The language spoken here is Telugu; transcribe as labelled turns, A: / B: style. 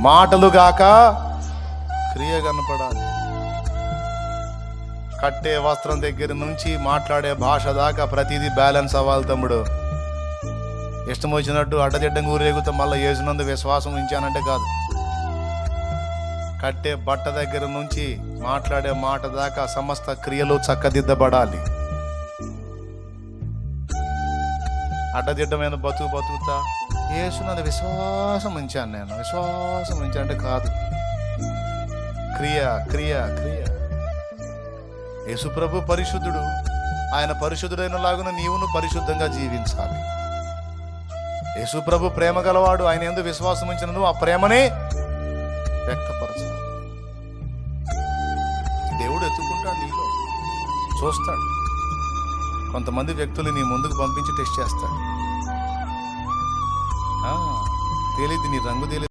A: మాటలు గాక క్రియ కనపడాలి. కట్టే వస్త్రం దగ్గర నుంచి మాట్లాడే భాష దాకా ప్రతిదీ బ్యాలెన్స్ అవ్వాలి తమ్ముడు. ఇష్టం వచ్చినట్టు అడ్డదిడ్డం ఊరేగుతా మళ్ళీ యేసునందు విశ్వాసం ఉంచానంటే కాదు. కట్టే బట్ట దగ్గర నుంచి మాట్లాడే మాట దాకా సమస్త క్రియలు చక్కదిద్దబడాలి. అడ్డదిడ్డమైన బతుకుతా యేసునందు విశ్వాసం ఉంచాను, నేను విశ్వాసం ఉంచానంటే కాదు. క్రియ క్రియ క్రియ. యేసు ప్రభు పరిశుద్ధుడు, ఆయన పరిశుద్ధుడైన లాగున నీవును పరిశుద్ధంగా జీవించాలి. యేసు ప్రభు ప్రేమ గలవాడు, ఆయన యందు విశ్వాసం ఉంచిన నువ్వు ఆ ప్రేమనే వ్యక్తపరచాలి. దేవుడు ఎత్తుకుంటాడు, నీలో చూస్తాడు. కొంతమంది వ్యక్తులు నీ ముందుకు పంపించి టెస్ట్ చేస్తాడు. తేలిది నీ రంగు తేలి